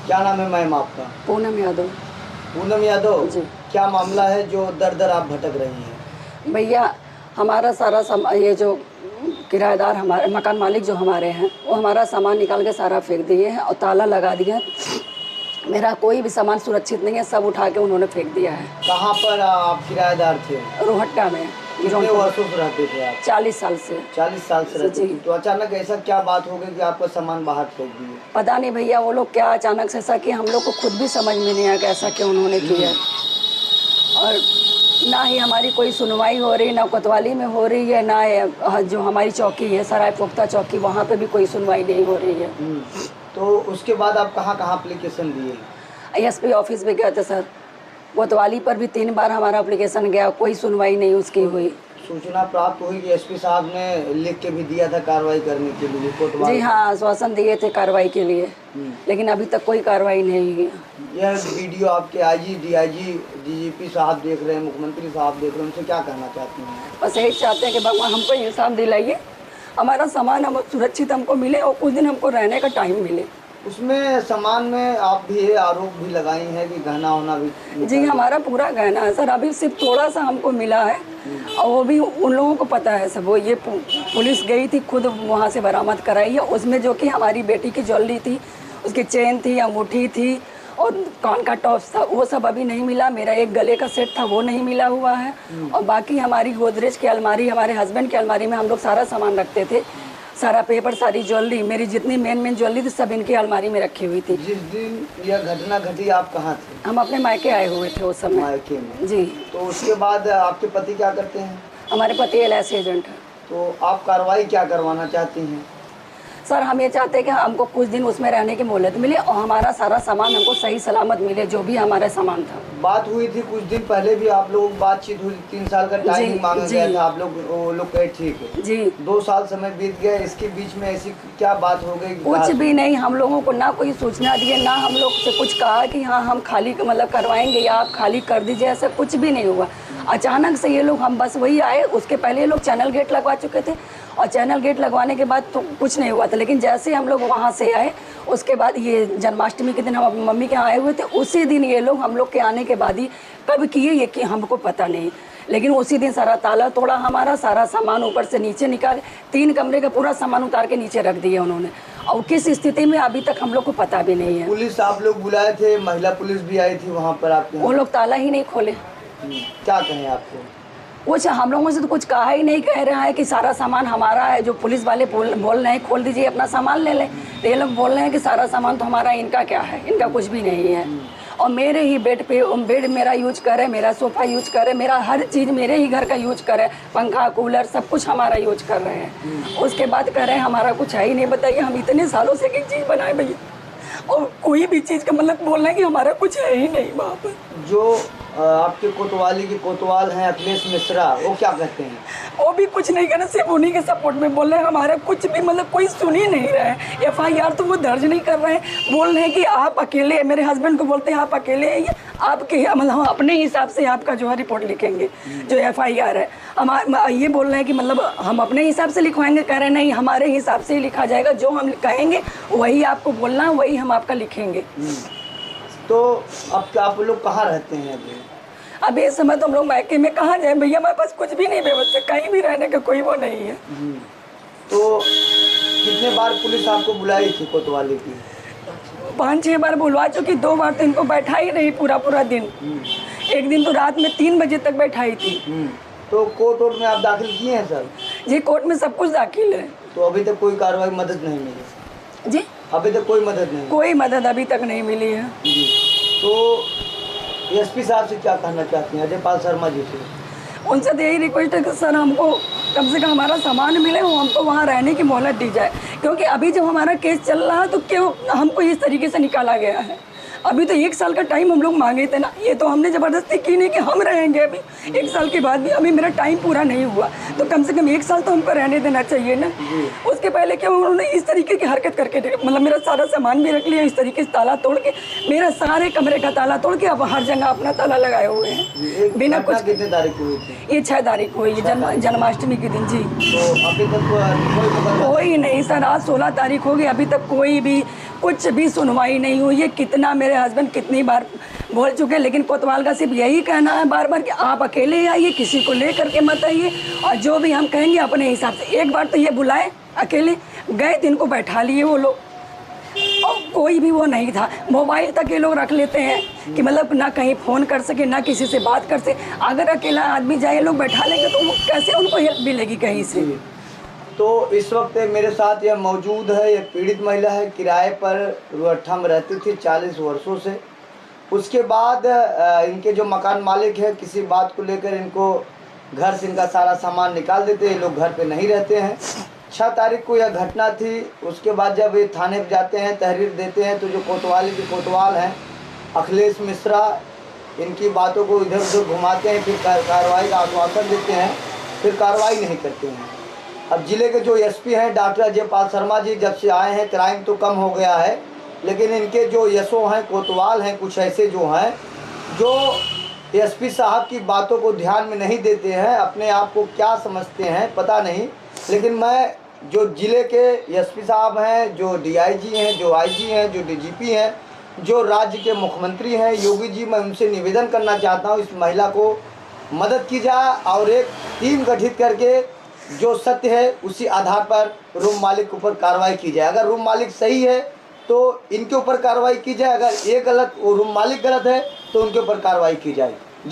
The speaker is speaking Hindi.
क्या नाम है मैम आपका? पूनम यादव। पूनम यादव जी। क्या मामला है जो दर दर आप भटक रही हैं? भैया हमारा सारा ये जो किराएदार हमारे मकान मालिक जो हमारे हैं वो हमारा सामान निकाल के सारा फेंक दिए हैं और ताला लगा दिया है। मेरा कोई भी सामान सुरक्षित नहीं है, सब उठा के उन्होंने फेंक दिया है। कहाँ पर आप किराएदार थे? रोहट्टा में। कितने वर्षों से रहते थे आप? 40 साल से। 40 साल से रहते जी। थे। तो अचानक ऐसा क्या बात हो गई कि आपका सामान बाहर फेंक दिए? पता नहीं भैया, वो लोग क्या अचानक से ऐसा कि हम लोग को खुद भी समझ में नहीं आया कि ऐसा क्यों उन्होंने किया। और ना ही हमारी कोई सुनवाई हो रही, ना कोतवाली में हो रही है, ना जो हमारी चौकी है सराय पोख्ता चौकी, वहाँ पे भी कोई सुनवाई नहीं हो रही है। तो उसके बाद आप कहाँ एप्लीकेशन दिए? एसपी ऑफिस भी गए थे सर, कोतवाली पर भी 3 बार हमारा एप्लीकेशन गया, कोई सुनवाई नहीं उसकी हुई। सूचना प्राप्त हुई कि एसपी साहब ने लिख के भी दिया था कार्रवाई करने के लिए कोतवाली? जी हाँ, आश्वासन दिए थे कार्रवाई के लिए, लेकिन अभी तक कोई कार्रवाई नहीं हुई। यह वीडियो आपके आईजी, डीआईजी, डीजीपी साहब देख रहे हैं, मुख्यमंत्री साहब देख रहे हैं, उनसे क्या कहना चाहती हैं? बस यही चाहते हैं कि भगवान हमको इंसाफ दिलाइए, हमारा सामान हम सुरक्षित हमको मिले और कुछ दिन हमको रहने का टाइम मिले। उसमें सामान में आप भी आरोप भी लगाई हैं कि गहना होना भी? जी हमारा पूरा गहना है सर, अभी सिर्फ थोड़ा सा हमको मिला है और वो भी उन लोगों को पता है सब। वो ये पुलिस गई थी खुद वहाँ से बरामद कराई है, उसमें जो कि हमारी बेटी की ज्वेलरी थी, उसकी चेन थी, अंगूठी थी और कान का टॉप्स था, वो सब अभी नहीं मिला। मेरा एक गले का सेट था वो नहीं मिला हुआ है और बाकी हमारी गोदरेज की अलमारी, हमारे हस्बैंड की अलमारी में हम लोग सारा सामान रखते थे, सारा पेपर, सारी ज्वेलरी, मेरी जितनी मेन ज्वेलरी थी सब इनकी अलमारी में रखी हुई थी। जिस दिन यह घटना घटी आप कहाँ थे? हम अपने मायके आए हुए थे उस समय। मायके में? जी। तो उसके बाद आपके पति क्या करते हैं? हमारे पति LIC एजेंट है। तो आप कार्रवाई क्या करवाना चाहती हैं? सर हम ये चाहते हैं कि हमको कुछ दिन उसमें रहने की मोहलत मिले और हमारा सारा सामान हमको सही सलामत मिले, जो भी हमारा सामान था। बात हुई थी कुछ दिन पहले भी, आप लोग बातचीत हुई, 3 साल का टाइम मांगा गया था, आप लोग वो लोग कहे ठीक है जी। 2 साल समय बीत गया, इसके बीच में ऐसी क्या बात हो गई? कुछ भी नहीं, हम लोगों को ना कोई सूचना दिए, ना हम लोग से कुछ कहा कि हाँ हम खाली मतलब करवाएंगे या आप खाली कर दीजिए, ऐसा कुछ भी नहीं हुआ। अचानक से ये लोग, हम बस वही आए, उसके पहले ये लोग चैनल गेट लगवा चुके थे और चैनल गेट लगवाने के बाद तो कुछ नहीं हुआ था, लेकिन जैसे हम लोग वहाँ से आए उसके बाद ये जन्माष्टमी के दिन हम अपनी मम्मी के यहाँ आए हुए थे, उसी दिन ये लोग हम लोग के आने के बाद ही कब किए ये कि हमको पता नहीं, लेकिन उसी दिन सारा ताला तोड़ा, हमारा सारा सामान ऊपर से नीचे निकाल, 3 कमरे का पूरा सामान उतार के नीचे रख दिया उन्होंने और किस स्थिति में अभी तक हम लोग को पता भी नहीं है। पुलिस आप लोग बुलाए थे, महिला पुलिस भी आई थी वहाँ पर आपके? वो लोग ताला ही नहीं खोले। क्या कहें आपको? कुछ हम लोगों से तो कुछ कहा ही नहीं, कह रहा है कि सारा सामान हमारा है, जो पुलिस वाले बोल रहे हैं खोल दीजिए अपना सामान ले लें, तो ये लोग बोल रहे हैं कि सारा सामान तो हमारा, इनका क्या है, इनका कुछ भी नहीं है। और मेरे ही बेड मेरा यूज करे, मेरा सोफ़ा यूज करे, मेरा हर चीज़ मेरे ही घर का यूज करे, पंखा कूलर सब कुछ हमारा यूज कर रहे हैं। उसके बाद कह रहे हैं हमारा कुछ है ही नहीं। बताइए हम इतने सालों से एक चीज़ बनाए भैया और कोई भी चीज़ का मतलब बोल रहे हैं कि हमारा कुछ है ही नहीं वहाँ पर। जो आपके कोतवाली के कोतवाल हैं अखिलेश मिश्रा, वो क्या कहते हैं? वो भी कुछ नहीं करना, सिर्फ उन्हीं के सपोर्ट में बोल रहे हैं, हमारा कुछ भी मतलब कोई सुन ही नहीं रहा है। FIR तो वो दर्ज नहीं कर रहे हैं, बोल रहे हैं कि आप अकेले, मेरे हस्बैंड को बोलते हैं आप अकेले हैं, आपके मतलब हम अपने हिसाब से आपका जो है रिपोर्ट लिखेंगे, जो FIR है। हम ये बोल रहे हैं कि मतलब हम अपने हिसाब से लिखवाएंगे, कह रहे हैं नहीं हमारे हिसाब से ही लिखा जाएगा, जो हम कहेंगे वही आपको बोलना है, वही हम आपका लिखेंगे। तो अब आप लोग कहाँ रहते हैं अभी इस समय तो हम लोग मायके में कहाँ जाए भैया, हमारे पास कुछ भी नहीं व्यवस्था, कहीं भी रहने का कोई वो नहीं है। तो कितने बार पुलिस आपको बुलाई थी कोतवाली की? 5-6 बार बुलवा चुकी, 2 बार तो इनको बैठा ही रही पूरा दिन। एक दिन तो रात में 3 बजे तक बैठाई थी। तो कोर्ट में आप दाखिल किए हैं सर? जी कोर्ट में सब कुछ दाखिल है। तो अभी तक कोई कार्रवाई मदद नहीं मिली? जी अभी तक कोई मदद नहीं? कोई मदद अभी तक नहीं मिली है। जी। तो एसपी साहब से क्या कहना चाहती हैं, अजयपाल शर्मा जी से? उनसे तो यही रिक्वेस्ट है कि सर हमको कम से कम हमारा सामान मिले, वो हमको वहाँ रहने की मोहलत दी जाए, क्योंकि अभी जब हमारा केस चल रहा है तो क्यों हमको इस तरीके से निकाला गया है। अभी तो 1 साल का टाइम हम लोग मांगे थे ना, ये तो हमने ज़बरदस्ती की नहीं कि हम रहेंगे। अभी 1 साल के बाद भी अभी मेरा टाइम पूरा नहीं हुआ, तो कम से कम 1 साल तो हमको रहने देना चाहिए ना। उसके पहले क्या उन्होंने इस तरीके की हरकत करके मतलब मेरा सारा सामान भी रख लिया, इस तरीके से ताला तोड़ के, मेरा सारे कमरे का ताला तोड़ के अब हर जगह अपना ताला लगाए हुए हैं बिना कुछ। कितने तारीख को हुई थी? ये 6 तारीख को हुई, जन्माष्टमी के दिन। जी। तो अभी तक कोई नहीं सर, आज 16 तारीख हो गई, अभी तक कोई भी कुछ भी सुनवाई नहीं हुई है। कितना मेरे हस्बैंड कितनी बार बोल चुके हैं, लेकिन कोतवाल का सिर्फ यही कहना है बार बार कि आप अकेले आइए, किसी को ले करके मत आइए, और जो भी हम कहेंगे अपने हिसाब से। एक बार तो ये बुलाए, अकेले गए तो इनको बैठा लिए वो लोग, और कोई भी वो नहीं था। मोबाइल तक ये लोग रख लेते हैं कि मतलब ना कहीं फ़ोन कर सके, ना किसी से बात कर सके। अगर अकेला आदमी जाए, ये लोग बैठा लेंगे तो वो कैसे उनको हेल्प मिलेगी कहीं से। तो इस वक्त मेरे साथ यह मौजूद है, ये पीड़ित महिला है, किराए पर रुअट्ठा में रहती थी 40 वर्षों से। उसके बाद इनके जो मकान मालिक है, किसी बात को लेकर इनको घर से इनका सारा सामान निकाल देते हैं, ये लोग घर पे नहीं रहते हैं। 6 तारीख को यह घटना थी। उसके बाद जब ये थाने पर जाते हैं, तहरीर देते हैं, तो जो कोतवाल हैं अखिलेश मिश्रा, इनकी बातों को इधर उधर घुमाते हैं, फिर कार्रवाई का आश्वासन देते हैं, फिर कार्रवाई नहीं करते हैं। अब ज़िले के जो एसपी हैं डॉक्टर अजय पाल शर्मा जी, जब से आए हैं क्राइम तो कम हो गया है, लेकिन इनके जो यशो हैं, कोतवाल हैं, कुछ ऐसे जो हैं जो एसपी साहब की बातों को ध्यान में नहीं देते हैं, अपने आप को क्या समझते हैं पता नहीं। लेकिन मैं जो ज़िले के एसपी साहब हैं, जो डीआईजी हैं, जो आईजी हैं, जो डीजीपी हैं, जो राज्य के मुख्यमंत्री हैं योगी जी, मैं उनसे निवेदन करना चाहता हूँ, इस महिला को मदद की जाए और एक टीम गठित करके जो सत्य है उसी आधार पर रूम मालिक के ऊपर कार्रवाई की जाए। अगर रूम मालिक सही है तो इनके ऊपर कार्रवाई की जाए, अगर ये गलत, वो रूम मालिक गलत है तो उनके ऊपर कार्रवाई की जाए।